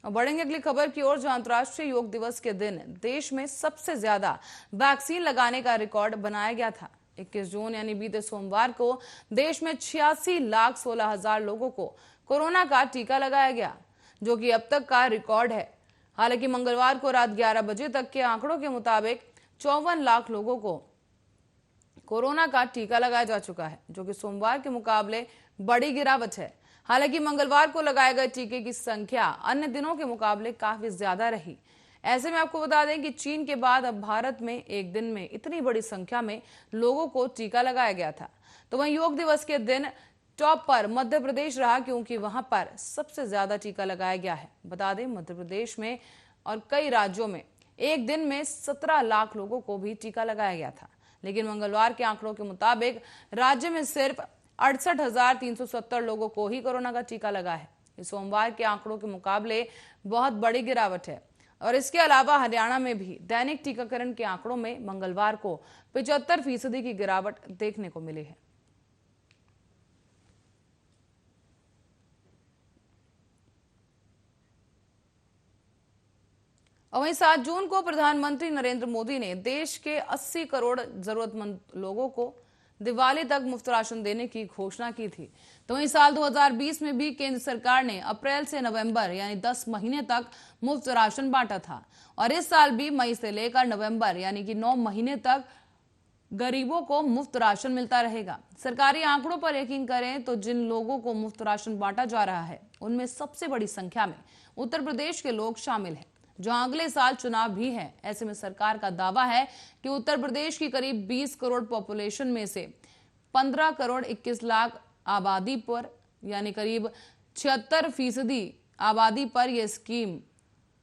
और बढ़ेंगे अगली खबर की ओर, जहां अंतर्राष्ट्रीय योग दिवस के दिन देश में सबसे ज्यादा वैक्सीन लगाने का रिकॉर्ड बनाया गया था। 21 जून यानी बीते सोमवार को देश में 86,16,000 लोगों को कोरोना का टीका लगाया गया, जो कि अब तक का रिकॉर्ड है। हालांकि मंगलवार को रात 11 बजे तक के आंकड़ों के मुताबिक 54 लाख लोगों को कोरोना का टीका लगाया जा चुका है, जो कि सोमवार के मुकाबले बड़ी गिरावट है। हालांकि मंगलवार को लगाए गए टीके की संख्या अन्य दिनों के मुकाबले काफी ज्यादा रही। ऐसे में आपको बता दें कि चीन के बाद अब भारत में एक दिन में इतनी बड़ी संख्या में लोगों को टीका लगाया गया था। तो वहीं योग दिवस के दिन टॉप पर मध्य प्रदेश रहा, क्योंकि वहां पर सबसे ज्यादा टीका लगाया गया है। बता दें, मध्य प्रदेश में और कई राज्यों में एक दिन में 17 लाख लोगों को भी टीका लगाया गया था। लेकिन मंगलवार के आंकड़ों के मुताबिक राज्य में सिर्फ 68,370 लोगों को ही कोरोना का टीका लगा है। इस सोमवार के आंकड़ों के मुकाबले बहुत बड़ी गिरावट है। और इसके अलावा हरियाणा में भी दैनिक टीकाकरण के आंकड़ों में मंगलवार को 75% की गिरावट देखने को मिली है। और वहीं 7 जून को प्रधानमंत्री नरेंद्र मोदी ने देश के 80 करोड़ जरूरतमंद लोगों को दिवाली तक मुफ्त राशन देने की घोषणा की थी। तो वहीं साल 2020 में भी केंद्र सरकार ने अप्रैल से नवंबर यानी 10 महीने तक मुफ्त राशन बांटा था, और इस साल भी मई से लेकर नवंबर यानी कि 9 महीने तक गरीबों को मुफ्त राशन मिलता रहेगा। सरकारी आंकड़ों पर यकीन करें तो जिन लोगों को मुफ्त राशन बांटा जा रहा है, उनमें सबसे बड़ी संख्या में उत्तर प्रदेश के लोग शामिल हैं, जहां अगले साल चुनाव भी है। ऐसे में सरकार का दावा है कि उत्तर प्रदेश की करीब 20 करोड़ पॉपुलेशन में से 15 करोड़ 21 लाख आबादी पर यानी करीब 76% आबादी पर यह स्कीम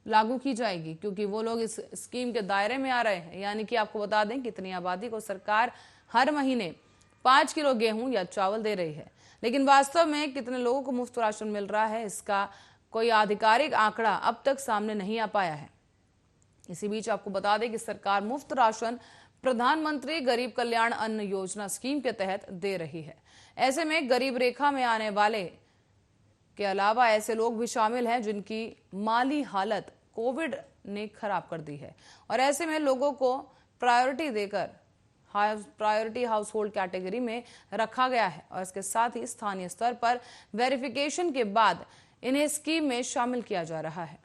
लागू की जाएगी, क्योंकि वो लोग इस स्कीम के दायरे में आ रहे हैं। यानी कि आपको बता दें कितनी आबादी को सरकार हर महीने 5 किलो गेहूं या चावल दे रही है। लेकिन वास्तव में कितने लोगों को मुफ्त राशन मिल रहा है, इसका कोई आधिकारिक आंकड़ा अब तक सामने नहीं आ पाया है। इसी बीच आपको बता दें कि सरकार मुफ्त राशन प्रधानमंत्री गरीब कल्याण अन्न योजना स्कीम के तहत दे रही है। ऐसे में गरीब रेखा में आने वाले के अलावा ऐसे लोग भी शामिल हैं जिनकी माली हालत कोविड ने खराब कर दी है, और ऐसे में लोगों को प्रायोरिटी देकर प्रायोरिटी हाउस होल्ड कैटेगरी में रखा गया है। और इसके साथ ही स्थानीय स्तर पर वेरिफिकेशन के बाद इन्हें स्कीम में शामिल किया जा रहा है।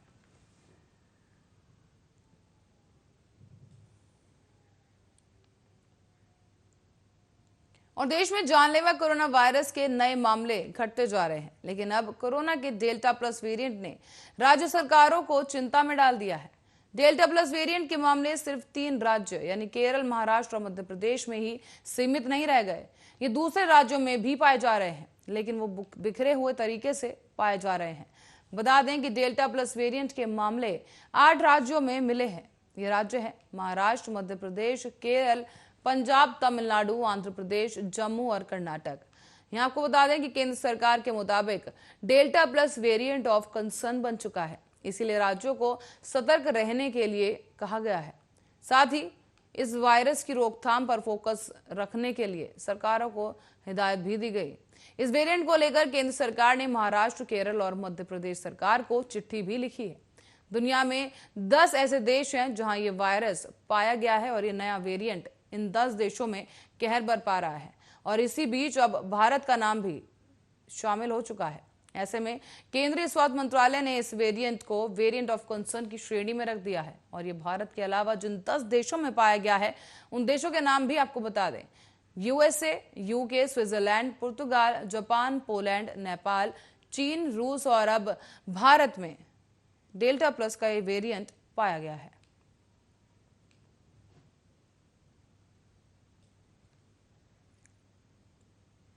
और देश में जानलेवा कोरोना वायरस के नए मामले घटते जा रहे हैं, लेकिन अब कोरोना के डेल्टा प्लस वेरिएंट ने राज्य सरकारों को चिंता में डाल दिया है। डेल्टा प्लस वेरिएंट के मामले सिर्फ 3 राज्य यानी केरल, महाराष्ट्र और मध्य प्रदेश में ही सीमित नहीं रह गए, ये दूसरे राज्यों में भी पाए जा रहे हैं, लेकिन वो बिखरे हुए तरीके से पाए जा रहे हैं। बता दें कि डेल्टा प्लस वेरिएंट के मामले 8 राज्यों में मिले हैं। ये राज्य हैं महाराष्ट्र, मध्य प्रदेश, केरल, पंजाब, तमिलनाडु, आंध्र प्रदेश, जम्मू और कर्नाटक। यहाँ आपको बता दें कि केंद्र सरकार के मुताबिक delta plus variant of concern बन चुका है, इसीलिए राज्यों को सतर्क रहने के लिए कहा गया है। साथ ही इस वायरस की रोकथाम पर फोकस रखने के लिए सरकारों को हिदायत भी दी गई। इस वेरिएंट को लेकर केंद्र सरकार ने महाराष्ट्र, केरल और मध्य प्रदेश सरकार को चिट्ठी भी लिखी है। दुनिया में 10 ऐसे देश हैं जहां ये वायरस पाया गया है, और ये नया वेरिएंट इन 10 देशों में कहर बरपा रहा है। और इसी बीच अब भारत का नाम भी शामिल हो चुका है। ऐसे में केंद्रीय स्वास्थ्य मंत्रालय ने इस वेरिएंट को वेरिएंट ऑफ कंसर्न की श्रेणी में रख दिया है। और ये भारत के अलावा जिन 10 देशों में पाया गया है, उन देशों के नाम भी आपको बता दें: यूएसए, यूके, स्विट्जरलैंड, पुर्तगाल, जापान, पोलैंड, नेपाल, चीन, रूस, और अब भारत में डेल्टा प्लस का ये वेरिएंट पाया गया है।